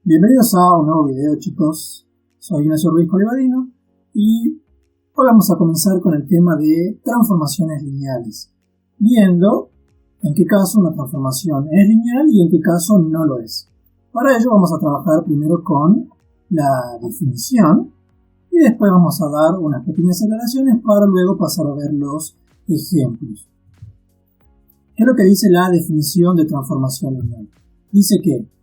Bienvenidos a un nuevo video, chicos. Soy Ignacio Ruiz Colivadino y hoy vamos a comenzar con el tema de transformaciones lineales, viendo en qué caso una transformación es lineal y en qué caso no lo es. Para ello vamos a trabajar primero con la definición y después vamos a dar unas pequeñas aclaraciones para luego pasar a ver los ejemplos. ¿Qué es lo que dice la definición de transformación lineal? Dice que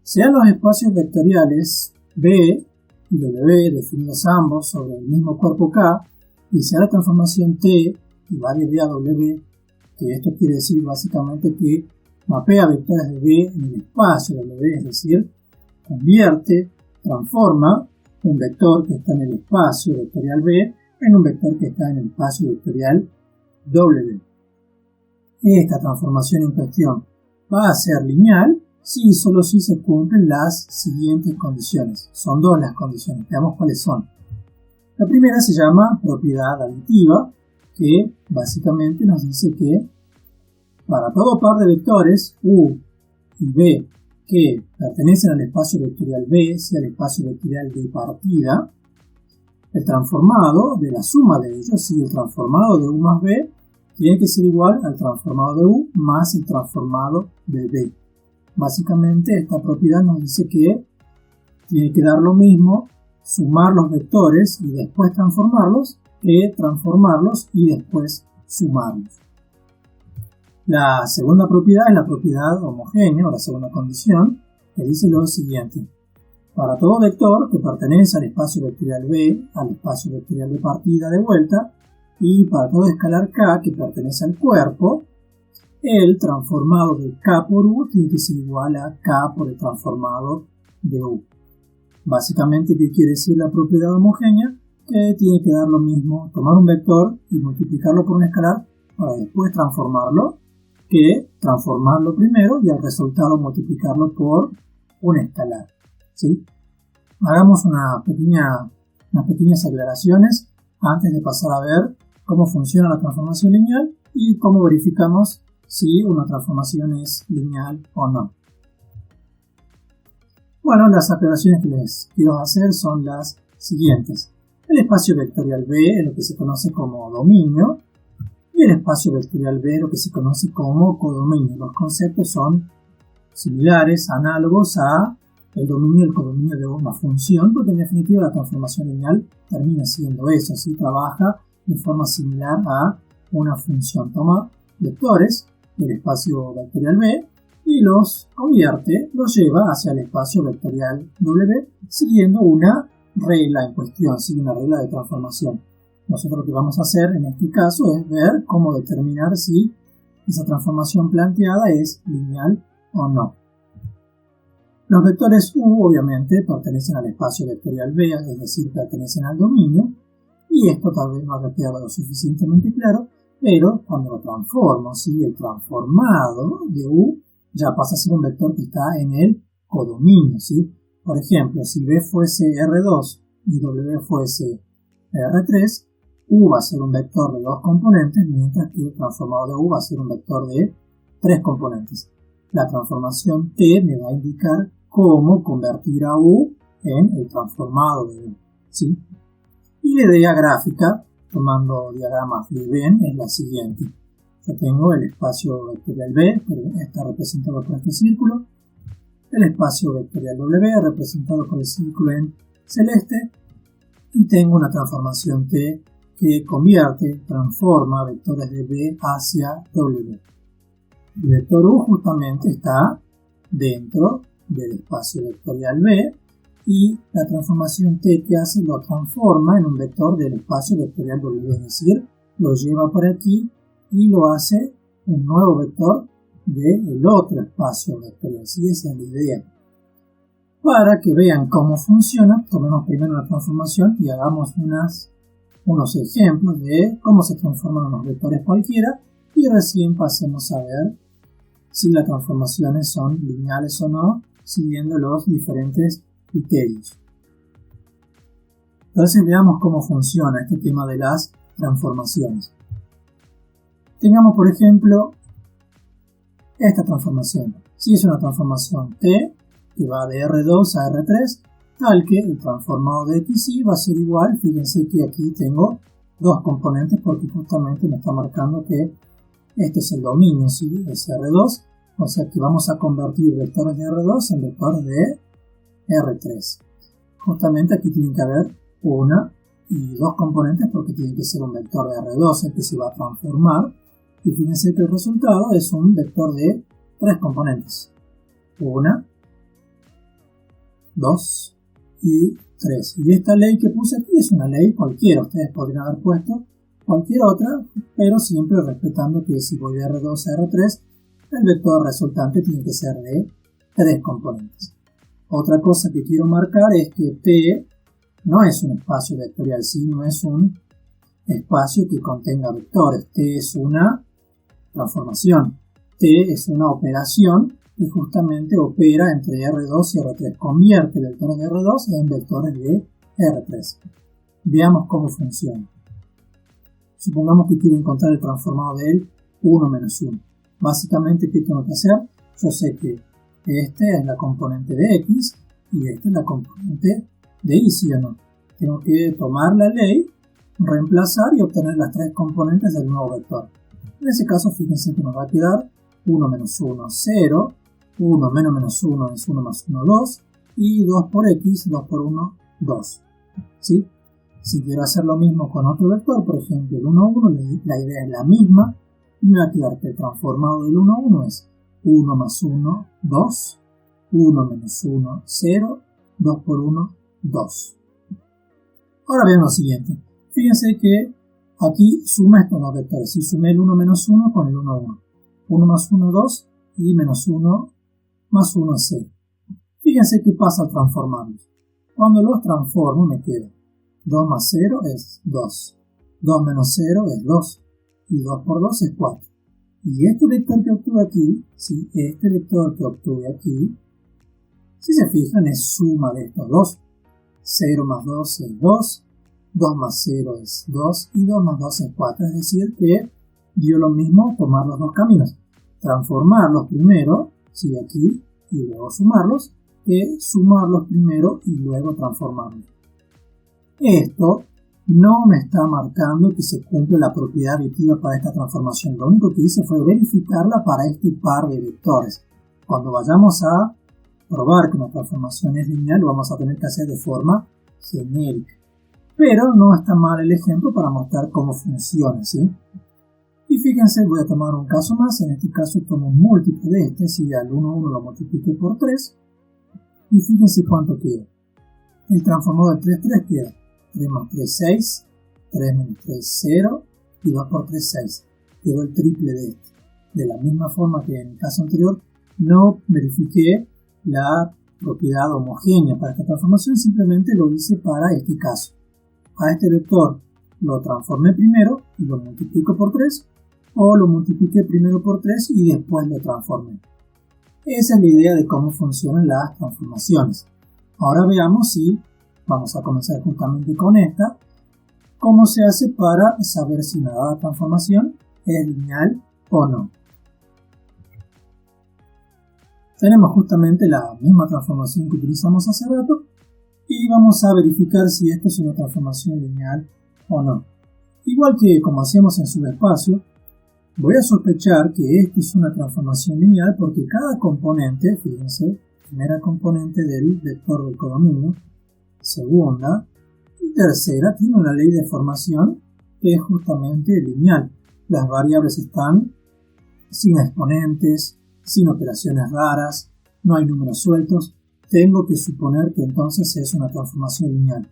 sean los espacios vectoriales B y W definidos ambos sobre el mismo cuerpo K, y sea la transformación T igual a W, que esto quiere decir básicamente que mapea vectores de B en el espacio W, es decir, convierte, transforma un vector que está en el espacio vectorial B en un vector que está en el espacio vectorial W. Esta transformación en cuestión va a ser lineal si y solo si se cumplen las siguientes condiciones. Son dos las condiciones, veamos cuáles son. La primera se llama propiedad aditiva, que básicamente nos dice que para todo par de vectores U y B que pertenecen al espacio vectorial B, sea el espacio vectorial de partida, el transformado de la suma de ellos, si el transformado de U más B, tiene que ser igual al transformado de U más el transformado de B. Básicamente esta propiedad nos dice que tiene que dar lo mismo sumar los vectores y después transformarlos que transformarlos y después sumarlos. La segunda propiedad es la propiedad homogénea o la segunda condición, que dice lo siguiente. Para todo vector que pertenece al espacio vectorial B, al espacio vectorial de partida de vuelta, y para todo escalar K que pertenece al cuerpo, el transformado de K por U tiene que ser igual a K por el transformado de U. Básicamente, ¿qué quiere decir la propiedad homogénea? Que tiene que dar lo mismo tomar un vector y multiplicarlo por un escalar para después transformarlo, que transformarlo primero y al resultado multiplicarlo por un escalar. ¿Sí? Hagamos unas pequeñas aclaraciones antes de pasar a ver cómo funciona la transformación lineal y cómo verificamos si una transformación es lineal o no. Bueno, las aclaraciones que les quiero hacer son las siguientes. El espacio vectorial B es lo que se conoce como dominio y el espacio vectorial B es lo que se conoce como codominio. Los conceptos son similares, análogos a el dominio y el codominio de una función, porque en definitiva la transformación lineal termina siendo eso, así trabaja de forma similar a una función. Toma vectores del espacio vectorial B y los convierte, los lleva hacia el espacio vectorial W siguiendo una regla en cuestión, sigue una regla de transformación. Nosotros lo que vamos a hacer en este caso es ver cómo determinar si esa transformación planteada es lineal o no. Los vectores U obviamente pertenecen al espacio vectorial B, es decir, pertenecen al dominio, y esto tal vez no haya quedado lo suficientemente claro, pero cuando lo transformo, ¿sí? El transformado de U ya pasa a ser un vector que está en el codominio, ¿sí? Por ejemplo, si B fuese R2 y W fuese R3, U va a ser un vector de dos componentes, mientras que el transformado de U va a ser un vector de tres componentes. La transformación T me va a indicar cómo convertir a U en el transformado de U, ¿sí? Y la idea gráfica, tomando diagramas de Venn, es la siguiente. Yo tengo el espacio vectorial B, que está representado por este círculo, el espacio vectorial W, representado por el círculo en celeste, y tengo una transformación T que transforma vectores de B hacia W. El vector U justamente está dentro del espacio vectorial B, y la transformación T que hace lo transforma en un vector del espacio vectorial W, es decir, lo lleva por aquí y lo hace un nuevo vector del otro espacio vectorial. ¿Sí? Esa es la idea. Para que vean cómo funciona, tomemos primero la transformación y hagamos unos ejemplos de cómo se transforman unos vectores cualquiera y recién pasemos a ver si las transformaciones son lineales o no, siguiendo los diferentes criterios. Entonces veamos cómo funciona este tema de las transformaciones. Tengamos por ejemplo esta transformación. Si es una transformación T, que va de R2 a R3, tal que el transformado de XY va a ser igual. Fíjense que aquí tengo dos componentes porque justamente me está marcando que este es el dominio, ¿sí? Es R2, o sea que vamos a convertir vectores de R2 en vectores de R3. Justamente aquí tienen que haber una y dos componentes porque tiene que ser un vector de R2 el que se va a transformar. Y fíjense que el resultado es un vector de tres componentes. 1, 2 y 3. Y esta ley que puse aquí es una ley cualquiera. Ustedes podrían haber puesto cualquier otra, pero siempre respetando que si voy de R2 a R3, el vector resultante tiene que ser de tres componentes. Otra cosa que quiero marcar es que T no es un espacio vectorial, sino es un espacio que contenga vectores. T es una transformación. T es una operación que justamente opera entre R2 y R3. Convierte vectores de R2 en vectores de R3. Veamos cómo funciona. Supongamos que quiero encontrar el transformado del 1 menos 1. Básicamente, ¿qué tengo que hacer? Yo sé que este es la componente de X y esta es la componente de Y, ¿sí o no? Tengo que tomar la ley, reemplazar y obtener las tres componentes del nuevo vector. En ese caso, fíjense que nos va a quedar 1 menos 1, 0, 1 menos 1 es 1 más 1, 2, y 2 por X, 2 por 1, 2. ¿Sí? Si quiero hacer lo mismo con otro vector, por ejemplo el 1, 1, la idea es la misma, y me va a quedar que el transformado del 1, 1 es 1 más 1, 2, 1 menos 1, 0, 2 por 1, 2. Ahora vean lo siguiente. Fíjense que aquí suma estos dos vectores. Si sumé el 1 menos 1 con el 1, 1. 1 más 1, 2 y menos 1 más 1 es 0. Fíjense qué pasa al transformarlos. Cuando los transformo me queda 2 más 0 es 2. 2 menos 0 es 2. Y 2 por 2 es 4. Y este vector que obtuve aquí, ¿sí? Este vector que obtuve aquí, si se fijan es suma de estos dos. 0 más 2 es 2. 2 más 0 es 2 y 2 más 2 es 4, es decir que dio lo mismo tomar los dos caminos, transformarlos primero, ¿sí? Aquí, y luego sumarlos, que sumarlos primero y luego transformarlos. Esto no me está marcando que se cumple la propiedad aditiva para esta transformación, lo único que hice fue verificarla para este par de vectores. Cuando vayamos a probar que una transformación es lineal, lo vamos a tener que hacer de forma genérica. Pero no está mal el ejemplo para mostrar cómo funciona, ¿sí? Y fíjense, voy a tomar un caso más. En este caso tomo un múltiplo de este, si al 1, 1 lo multiplique por 3. Y fíjense cuánto queda. El transformado de 3, 3 queda 3 más 3, 6. 3 menos 3, 0. Y 2 por 3, 6. Quedó el triple de este. De la misma forma que en el caso anterior, no verifiqué la propiedad homogénea para esta transformación, simplemente lo hice para este caso. A este vector lo transformé primero y lo multiplico por 3, o lo multipliqué primero por 3 y después lo transformé. Esa es la idea de cómo funcionan las transformaciones. Ahora veamos si, vamos a comenzar justamente con esta, cómo se hace para saber si una dada transformación es lineal o no. Tenemos justamente la misma transformación que utilizamos hace rato y vamos a verificar si esto es una transformación lineal o no. Igual que como hacíamos en subespacio, voy a sospechar que esto es una transformación lineal porque cada componente, fíjense, primera componente del vector del codominio, segunda y tercera, tiene una ley de formación que es justamente lineal. Las variables están sin exponentes, sin operaciones raras, no hay números sueltos. Tengo que suponer que entonces es una transformación lineal.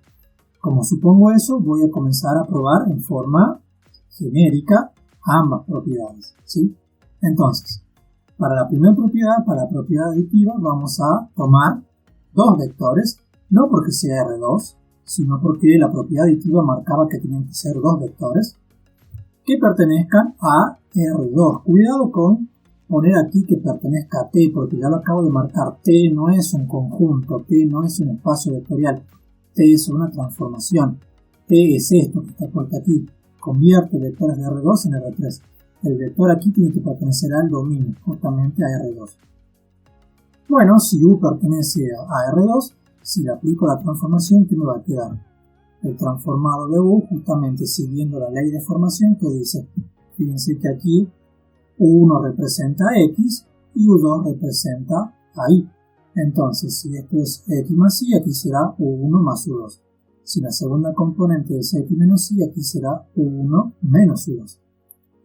Como supongo eso, voy a comenzar a probar en forma genérica ambas propiedades, ¿sí? Entonces, para la primera propiedad, para la propiedad aditiva, vamos a tomar dos vectores, no porque sea R2, sino porque la propiedad aditiva marcaba que tenían que ser dos vectores que pertenezcan a R2. Cuidado con poner aquí que pertenezca a T, porque ya lo acabo de marcar. T no es un conjunto, T no es un espacio vectorial, T es una transformación. T es esto que está puesto aquí, convierte vectores de R2 en R3. El vector aquí tiene que pertenecer al dominio, justamente a R2. Bueno, si U pertenece a R2, si le aplico la transformación, ¿qué me va a quedar? El transformado de U, justamente siguiendo la ley de formación que dice, fíjense que aquí U1 representa a X y U2 representa a Y. Entonces, si esto es X más Y, aquí será U1 más U2. Si la segunda componente es X menos Y, aquí será U1 menos U2.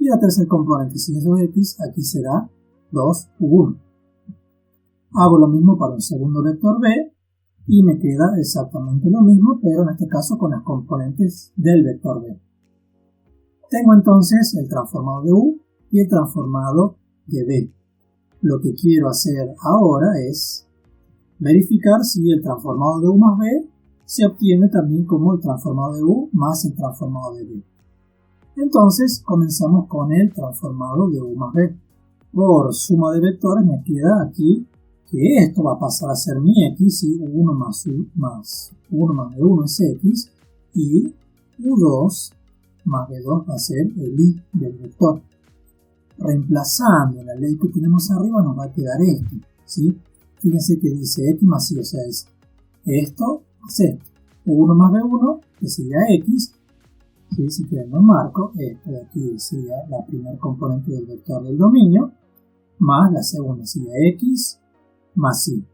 Y la tercera componente, si es 2X, aquí será 2U1. Hago lo mismo para un segundo vector B y me queda exactamente lo mismo, pero en este caso con las componentes del vector B. Tengo entonces el transformado de U y el transformado de B. Lo que quiero hacer ahora es verificar si el transformado de U más B se obtiene también como el transformado de U más el transformado de B. Entonces comenzamos con el transformado de U más B. Por suma de vectores me queda aquí que esto va a pasar a ser mi X y U1 más U1 más B1 es X y U2 más B2 va a ser el Y del vector. Reemplazando la ley que tenemos arriba nos va a quedar esto, ¿sí? Fíjense que dice X más Y, o sea, es esto más esto. U1 más B1, que sería X, ¿sí? Si quieren lo marco, esto de aquí sería la primera componente del vector del dominio, más la segunda sería X más Y.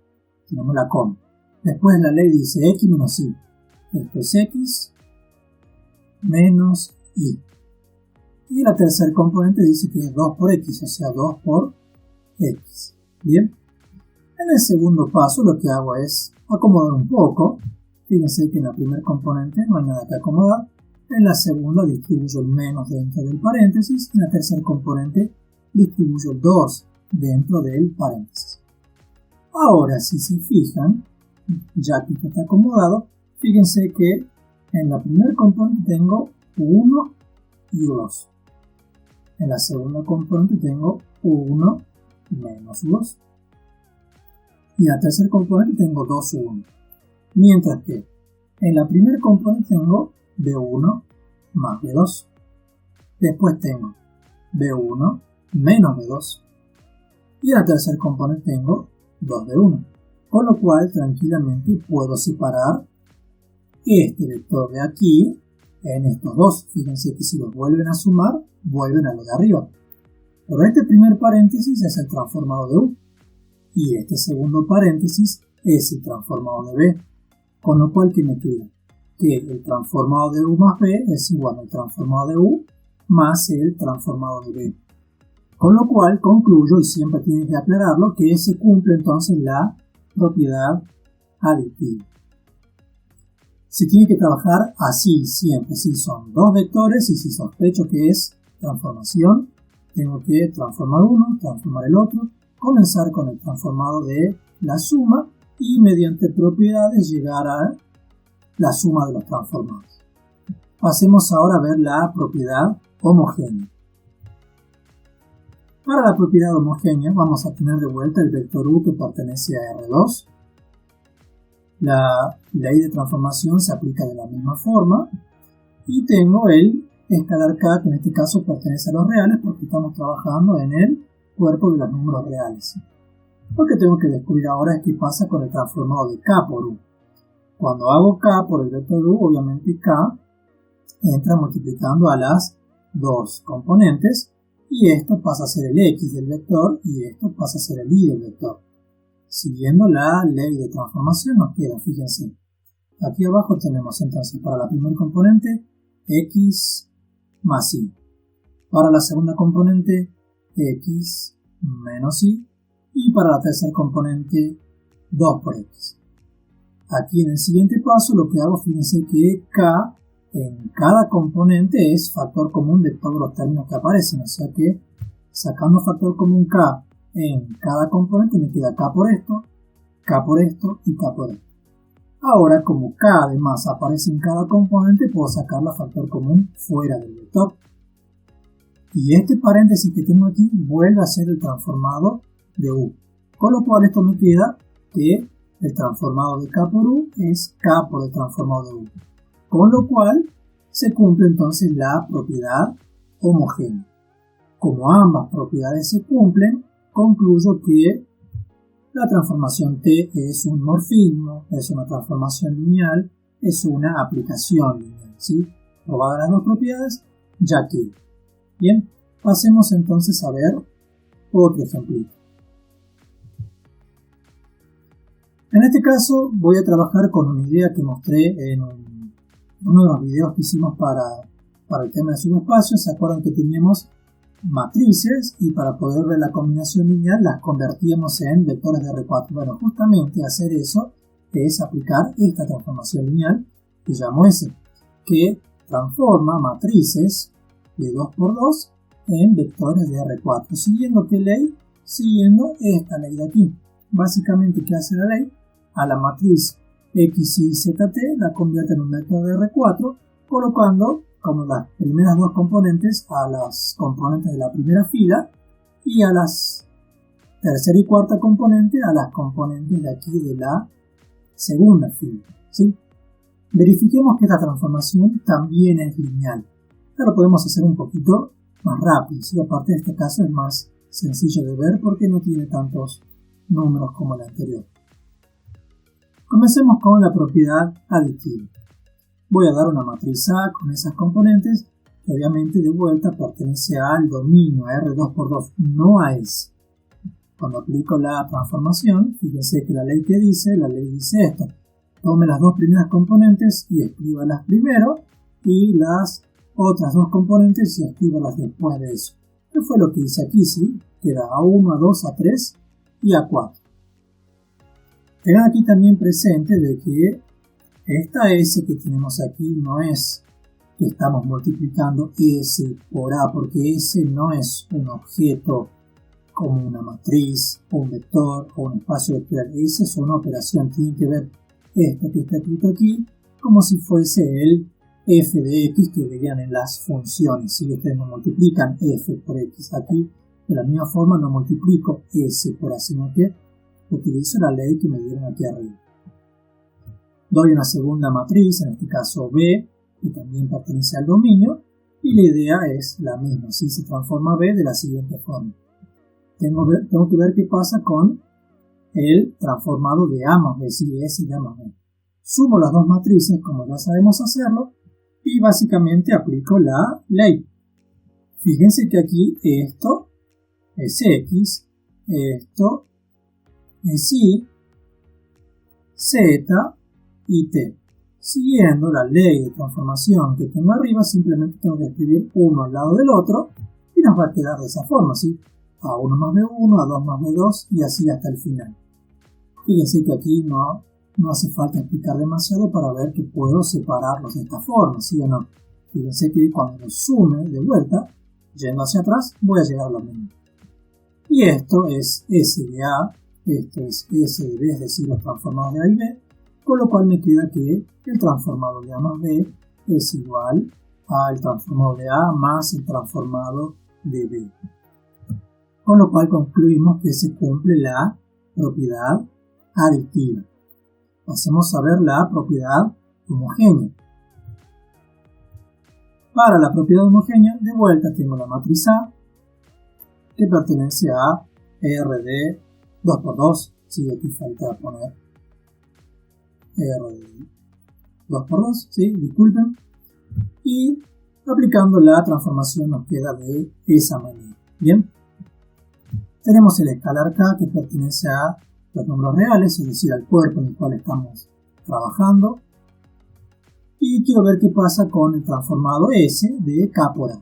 Tenemos la coma. Después la ley dice X menos Y. Esto es X menos Y. Y la tercera componente dice que es 2 por X, o sea, 2 por X. Bien. En el segundo paso lo que hago es acomodar un poco. Fíjense que en la primera componente no hay nada que acomodar. En la segunda distribuyo el menos dentro del paréntesis. En la tercera componente distribuyo el 2 dentro del paréntesis. Ahora, si se fijan, ya que esto está acomodado, fíjense que en la primera componente tengo U1 y U2. En la segunda componente tengo U1 menos U2. Y en la tercera componente tengo 2U1. Mientras que en la primera componente tengo B1 más B2. Después tengo B1 menos B2. Y en la tercera componente tengo 2B1. Con lo cual tranquilamente puedo separar este vector de aquí en estos dos. Fíjense que si los vuelven a sumar, vuelven a lo de arriba. Pero este primer paréntesis es el transformado de U. Y este segundo paréntesis es el transformado de B. Con lo cual, ¿qué me queda? Que el transformado de U más B es igual al transformado de U más el transformado de B. Con lo cual concluyo, y siempre tienen que aclararlo, que se cumple entonces la propiedad aditiva. Se tiene que trabajar así siempre. Si son dos vectores y si sospecho que es transformación, tengo que transformar uno, transformar el otro, comenzar con el transformado de la suma y mediante propiedades llegar a la suma de los transformados. Pasemos ahora a ver la propiedad homogénea. Para la propiedad homogénea vamos a tener de vuelta el vector U que pertenece a R2. La ley de transformación se aplica de la misma forma. Y tengo el escalar K, que en este caso pertenece a los reales porque estamos trabajando en el cuerpo de los números reales. Lo que tengo que descubrir ahora es qué pasa con el transformado de K por U. Cuando hago K por el vector U, obviamente K entra multiplicando a las dos componentes. Y esto pasa a ser el X del vector y esto pasa a ser el Y del vector. Siguiendo la ley de transformación nos queda, fíjense, aquí abajo tenemos entonces para la primera componente X más Y. Para la segunda componente X menos Y. Y para la tercera componente 2 por X. Aquí en el siguiente paso lo que hago, fíjense que K en cada componente es factor común de todos los términos que aparecen, o sea que sacando factor común K en cada componente me queda K por esto y K por esto. Ahora, como K además aparece en cada componente, puedo sacar la factor común fuera del vector. Y este paréntesis que tengo aquí vuelve a ser el transformado de U. Con lo cual esto me queda que el transformado de K por U es K por el transformado de U. Con lo cual se cumple entonces la propiedad homogénea. Como ambas propiedades se cumplen, concluyo que La transformación T es un morfismo, es una transformación lineal, es una aplicación lineal, ¿sí? Probadas las dos propiedades, ya que. Bien, pasemos entonces a ver otro ejemplito. En este caso voy a trabajar con una idea que mostré en uno de los videos que hicimos para el tema de subespacios. ¿Se acuerdan que teníamos matrices y para poder ver la combinación lineal las convertíamos en vectores de R4? Bueno, justamente hacer eso es aplicar esta transformación lineal que llamo S, que transforma matrices de 2×2 en vectores de R4. ¿Siguiendo qué ley? Siguiendo esta ley de aquí. Básicamente, ¿qué hace la ley? A la matriz X, Y, Z, T la convierte en un vector de R4, colocando como las primeras dos componentes a las componentes de la primera fila y a las tercera y cuarta componente a las componentes de aquí de la segunda fila, ¿sí? Verifiquemos que esta transformación también es lineal. Ahora lo podemos hacer un poquito más rápido, ¿sí? Aparte de este caso es más sencillo de ver porque no tiene tantos números como el anterior. Comencemos con la propiedad aditiva. Voy a dar una matriz A con esas componentes que obviamente de vuelta pertenece al dominio, a R2×2, no a S. Cuando aplico la transformación, fíjense que la ley dice esto. Tome las dos primeras componentes y escríbalas primero y las otras dos componentes y escríbalas después de eso. ¿Qué fue lo que hice aquí? ¿Sí? Queda A1, A2, A3 y A4. Tengan aquí también presente de que esta S que tenemos aquí no es que estamos multiplicando S por A, porque S no es un objeto como una matriz, o un vector, o un espacio vectorial. S es una operación, tienen que ver esto que está escrito aquí como si fuese el f de x que veían en las funciones. Si ustedes no multiplican f por x aquí, de la misma forma no multiplico s por a, sino que utilizo la ley que me dieron aquí arriba. Doy una segunda matriz, en este caso B, que también pertenece al dominio, y la idea es la misma, ¿sí? Se transforma B de la siguiente forma. Tengo que ver qué pasa con el transformado de A más B, ¿sí? S y A más B. Sumo las dos matrices, como ya sabemos hacerlo, y básicamente aplico la ley. Fíjense que aquí esto es X, esto es Y, Z y T. Siguiendo la ley de transformación que tengo arriba, simplemente tengo que escribir uno al lado del otro y nos va a quedar de esa forma, ¿sí? A1 más B1, A2 más B2 y así hasta el final. Fíjense que aquí no hace falta explicar demasiado para ver que puedo separarlos de esta forma, ¿sí o no? Fíjense que cuando los sume de vuelta, yendo hacia atrás, voy a llegar a lo mismo. Y esto es S de A, esto es S de B, es decir, los transformados de A y B, con lo cual me queda que el transformado de A más B es igual al transformado de A más el transformado de B. Con lo cual concluimos que se cumple la propiedad aditiva. Pasemos a ver la propiedad homogénea. Para la propiedad homogénea, de vuelta tengo la matriz A, que pertenece a R de 2×2, sí, aquí falta poner R de 2×2, sí, disculpen, y aplicando la transformación nos queda de esa manera. Bien, tenemos el escalar K que pertenece a los números reales, es decir, al cuerpo en el cual estamos trabajando. Y quiero ver qué pasa con el transformado S de K por A.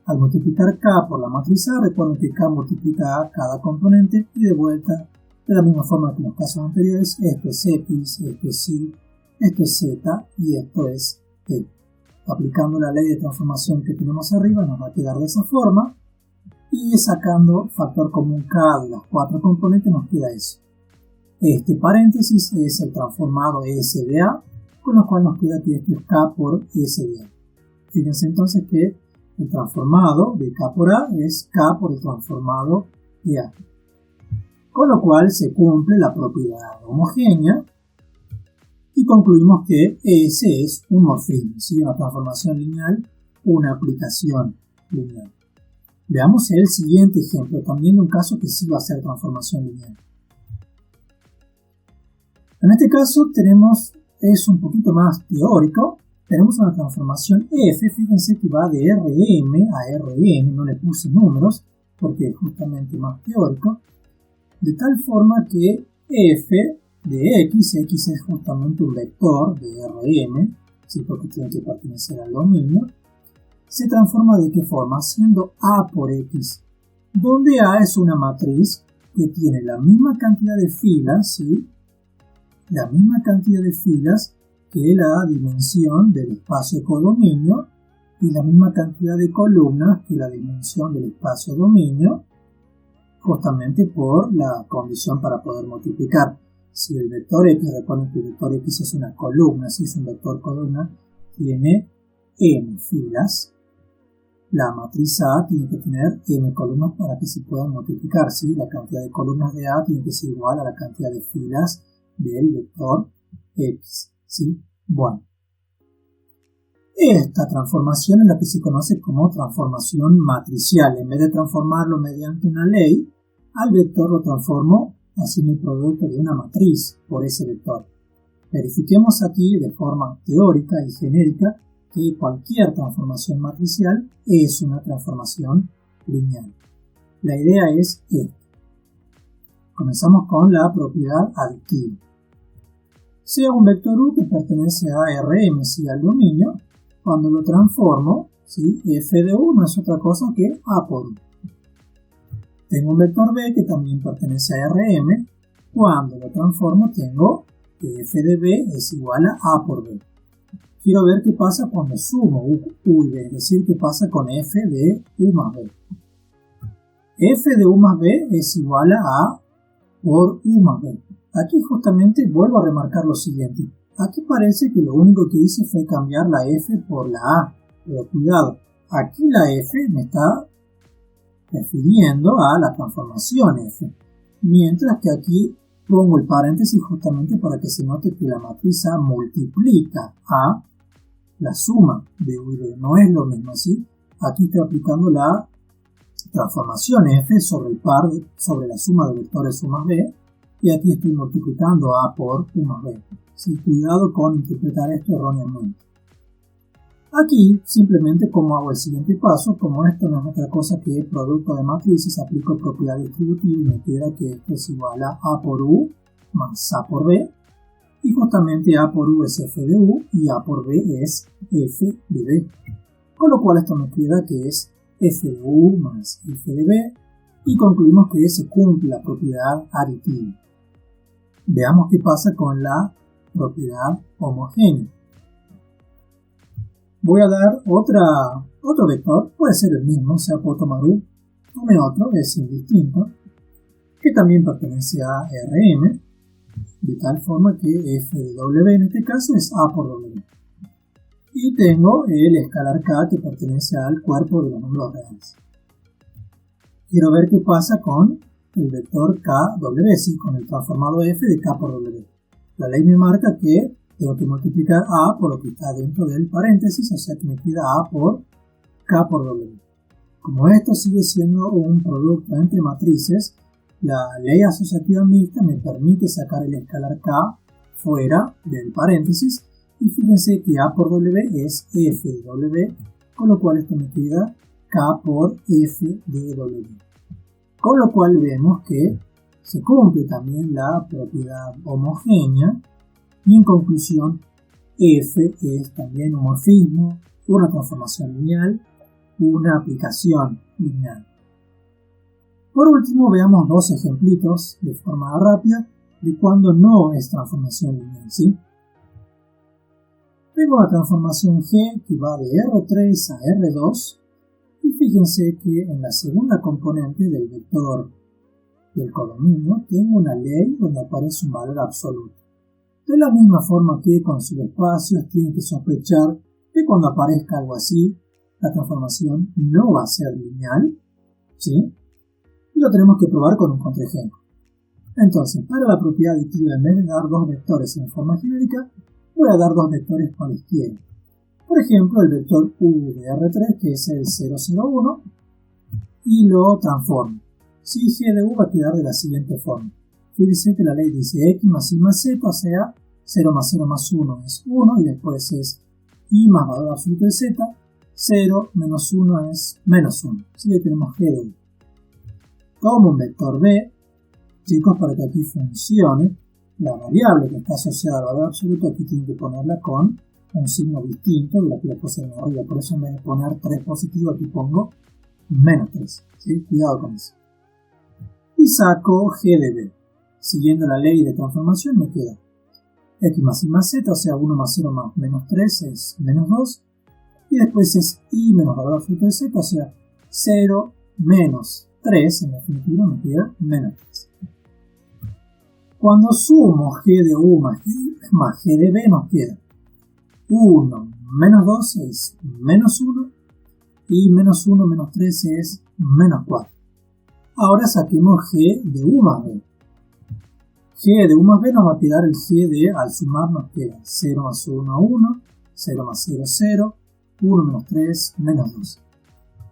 Al multiplicar K por la matriz A, recuerden que K multiplica a cada componente y de vuelta, de la misma forma que en los casos anteriores, esto es X, esto es Y, esto es Z y esto es T. Aplicando la ley de transformación que tenemos arriba nos va a quedar de esa forma y sacando factor común K de las cuatro componentes nos queda eso. Este paréntesis es el transformado S de A, con lo cual nos queda que esto es K por S de A. Fíjense entonces que el transformado de K por A es K por el transformado de A. Con lo cual se cumple la propiedad homogénea y concluimos que S es un morfismo, ¿sí? Una transformación lineal, una aplicación lineal. Veamos el siguiente ejemplo, también de un caso que sí va a ser transformación lineal. En este caso es un poquito más teórico. Tenemos una transformación f, fíjense que va de Rm a Rn, no le puse números porque es justamente más teórico, de tal forma que f de x es justamente un vector de Rm, ¿sí? Porque tiene que pertenecer al dominio, se transforma de qué forma, siendo a por x, donde a es una matriz que tiene la misma cantidad de filas, ¿sí? La misma cantidad de filas que la dimensión del espacio codominio y la misma cantidad de columnas que la dimensión del espacio dominio, justamente por la condición para poder multiplicar. Si el vector x, recuerden que el vector x es una columna, si es un vector columna, tiene m filas, la matriz A tiene que tener m columnas para que se puedan multiplicar, ¿sí? La cantidad de columnas de A tiene que ser igual a la cantidad de filas del vector x, ¿sí? Bueno, esta transformación es la que se conoce como transformación matricial. En vez de transformarlo mediante una ley, al vector lo transformo haciendo el producto de una matriz por ese vector. Verifiquemos aquí de forma teórica y genérica que cualquier transformación matricial es una transformación lineal. La idea es esta. Comenzamos con la propiedad aditiva. Sea un vector u que pertenece a Rm, sí, al dominio, cuando lo transformo, ¿sí? F de u no es otra cosa que a por u. Tengo un vector b que también pertenece a Rm, cuando lo transformo tengo que f de b es igual a por b. Quiero ver qué pasa cuando sumo u y b, es decir, qué pasa con f de u más b. F de u más b es igual a por u más b. Aquí justamente vuelvo a remarcar lo siguiente. Aquí parece que lo único que hice fue cambiar la f por la a, pero cuidado, aquí la f me está refiriendo a la transformación f, mientras que aquí pongo el paréntesis justamente para que se note que la matriz A multiplica a la suma de u y b, no es lo mismo, ¿sí? Aquí estoy aplicando la transformación f sobre la suma de vectores u más b, y aquí estoy multiplicando a por u más b. Sí, cuidado con interpretar esto erróneamente. Aquí, simplemente como hago el siguiente paso, como esto no es otra cosa que producto de matrices, aplico propiedad distributiva y me queda que esto es igual a por u más a por b, y justamente a por u es f de u y a por b es f de b. Con lo cual esto me queda que es f de u más f de b, y concluimos que se cumple la propiedad aditiva. Veamos qué pasa con la propiedad homogénea. Voy a dar otro vector, puede ser el mismo, o sea, puedo tomar u, tome otro, es indistinto, que también pertenece a Rm, de tal forma que f de w en este caso es a por w. Y tengo el escalar k que pertenece al cuerpo de los números reales. Quiero ver qué pasa con el vector kw, sí, con el transformado f de k por w. La ley me marca que tengo que multiplicar a por lo que está dentro del paréntesis, o sea que me queda a por k por w. Como esto sigue siendo un producto entre matrices, la ley asociativa mixta me permite sacar el escalar k fuera del paréntesis, y fíjense que a por w es f de w, con lo cual esto me queda k por f de w. Con lo cual vemos que se cumple también la propiedad homogénea, y en conclusión, f es también un morfismo, una transformación lineal, una aplicación lineal. Por último, veamos dos ejemplitos de forma rápida de cuando no es transformación lineal, ¿sí? Tengo la transformación g que va de R3 a R2, y fíjense que en la segunda componente del vector del codominio tengo una ley donde aparece un valor absoluto. De la misma forma que con subespacios tienen que sospechar que cuando aparezca algo así, la transformación no va a ser lineal, ¿sí? Y lo tenemos que probar con un contraejemplo. Entonces, para la propiedad aditiva, en vez de dar dos vectores en forma genérica, voy a dar dos vectores cualesquiera. Por ejemplo, el vector u de R3, que es el 0,01, y lo transformo. Si g de u va a quedar de la siguiente forma. Fíjense que la ley dice x más y más z, o sea, 0 más 0 más 1 es 1, y después es y más valor absoluto de z, 0 menos 1 es menos 1. Así que tenemos g de u. Tomo un vector b, chicos, para que aquí funcione. La variable que está asociada al valor absoluto aquí tiene que ponerla con un signo distinto de la que la puse en arriba. Por eso en vez de poner 3 positivo aquí pongo menos 3. ¿Sí? Cuidado con eso. Y saco g de b. Siguiendo la ley de transformación me queda x más y más z, o sea 1 más 0 más menos 3 es menos 2. Y después es y menos valor absoluto de z, o sea 0 menos 3, en definitiva me queda menos 3. Cuando sumo g de u más g de b nos queda 1 menos 2 es menos 1 y menos 1 menos 3 es menos 4. Ahora saquemos g de u más b. G de u más b nos va a quedar el g de, al sumar nos queda 0 más 1, 1, 0 más 0, 0, 1 menos 3, menos 2.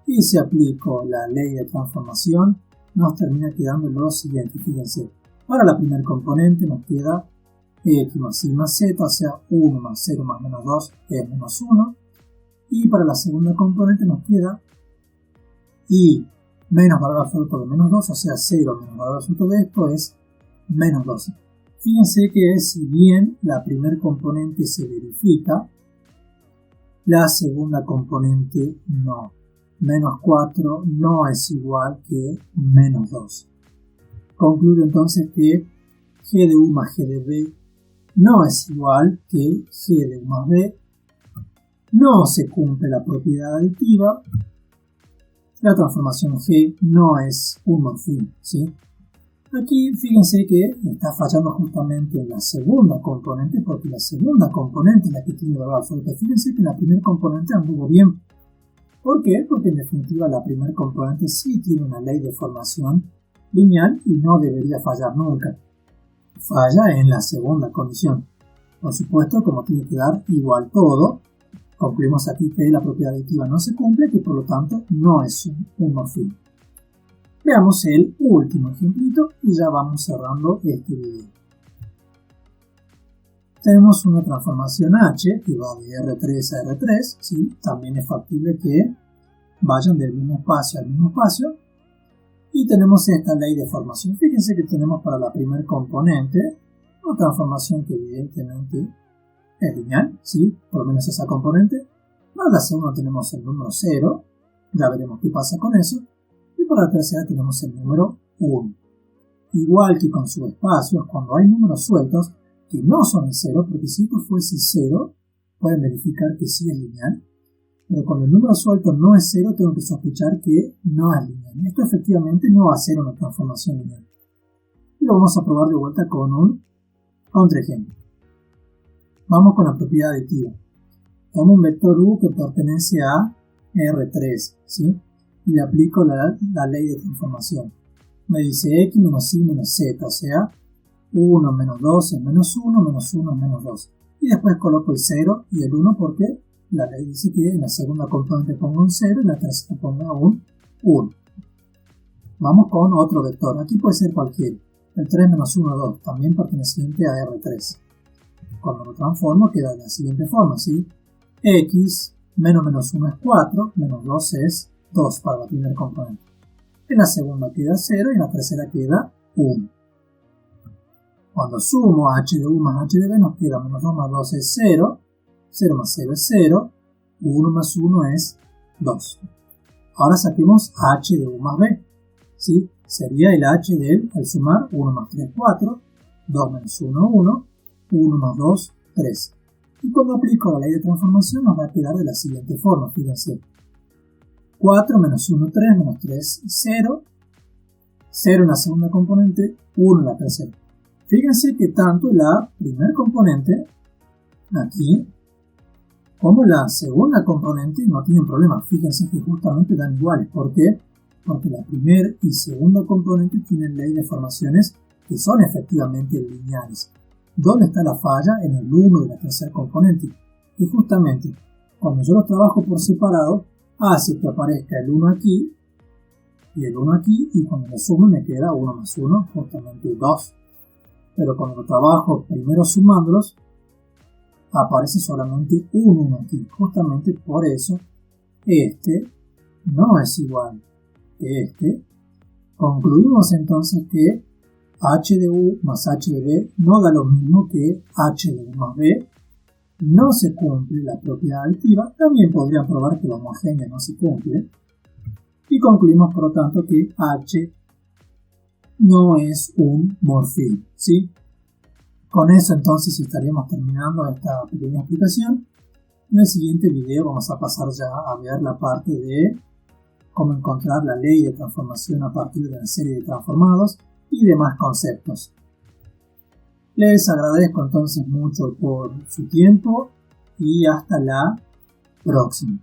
Y si aplico la ley de transformación, nos termina quedando lo siguiente. Fíjense, para la primer componente nos queda x más y más z, o sea 1 más 0 más menos 2 es menos 1. Y para la segunda componente nos queda y menos valor absoluto de menos 2, o sea 0 menos valor absoluto de esto es menos 12. Fíjense que si bien la primera componente se verifica, la segunda componente no. Menos 4 no es igual que menos 2. Concluyo entonces que g de u más g de b no es igual que g de u más b. No se cumple la propiedad aditiva. La transformación g no es un morfismo, ¿sí? Aquí fíjense que está fallando justamente en la segunda componente, porque la segunda componente es la que tiene valor absoluto. Fíjense que la primera componente anduvo bien. ¿Por qué? Porque en definitiva la primera componente sí tiene una ley de formación lineal y no debería fallar nunca. Falla en la segunda condición. Por supuesto, como tiene que dar igual todo, concluimos aquí que la propiedad aditiva no se cumple, que por lo tanto no es un morfismo. Veamos el último ejemplito y ya vamos cerrando este video. Tenemos una transformación H que va de R3 a R3, ¿sí? También es factible que vayan del mismo espacio al mismo espacio. Y tenemos esta ley de formación. Fíjense que tenemos para la primera componente una transformación que evidentemente es lineal, ¿sí? Por lo menos esa componente. Para la segunda tenemos el número 0, ya veremos qué pasa con eso. Y para la tercera tenemos el número 1. Igual que con subespacios, cuando hay números sueltos que no son el 0, porque si esto fuese 0, pueden verificar que sí es lineal. Pero cuando el número suelto no es 0, tengo que sospechar que no es lineal. Esto efectivamente no va a ser una transformación lineal. Y lo vamos a probar de vuelta con un contraejemplo. Vamos con la propiedad aditiva. Tomo un vector u que pertenece a R3, ¿sí? Y le aplico la ley de transformación. Me dice x menos y menos z, o sea, 1 menos 2 es menos 1, menos 1 es menos 2. Y después coloco el 0 y el 1 porque la ley dice que en la segunda componente pongo un 0 y en la tercera pongo un 1. Vamos con otro vector. Aquí puede ser cualquiera. El 3 menos 1, 2, también perteneciente a R3. Cuando lo transformo queda de la siguiente forma, ¿sí? X menos 1 es 4, menos 2 es 2 para la primera componente. En la segunda queda 0 y en la tercera queda 1. Cuando sumo h de u más h de b nos queda menos 2 más 2 es 0, 0 más 0 es 0, 1 más 1 es 2. Ahora saquemos h de u más b, ¿sí? Sería el h de él al sumar 1 más 3, 4, 2 menos 1, 1, 1 más 2, 3. Y cuando aplico la ley de transformación nos va a quedar de la siguiente forma, fíjense. 4 menos 1, 3, menos 3, 0, 0 en la segunda componente, 1 en la tercera. Fíjense que tanto la primera componente, aquí, como la segunda componente no tienen problema. Fíjense que justamente dan iguales. ¿Por qué? Porque la primera y segunda componente tienen ley de formaciones que son efectivamente lineales. ¿Dónde está la falla? En el 1 de la tercera componente. Y justamente, cuando yo los trabajo por separado, hace que aparezca el 1 aquí y el 1 aquí, y cuando lo sumo me queda 1 más 1, justamente 2. pero cuando trabajo primero sumándolos, aparece solamente un 1 aquí. Justamente por eso este no es igual que este. Concluimos entonces que h de u más h de b no da lo mismo que h de u más b. No se cumple la propiedad aditiva. También podrían probar que la homogénea no se cumple. Y concluimos por lo tanto que h no es un morfismo, ¿sí? Con eso entonces estaríamos terminando esta pequeña explicación. En el siguiente video vamos a pasar ya a ver la parte de cómo encontrar la ley de transformación a partir de la serie de transformados y demás conceptos. Les agradezco entonces mucho por su tiempo y hasta la próxima.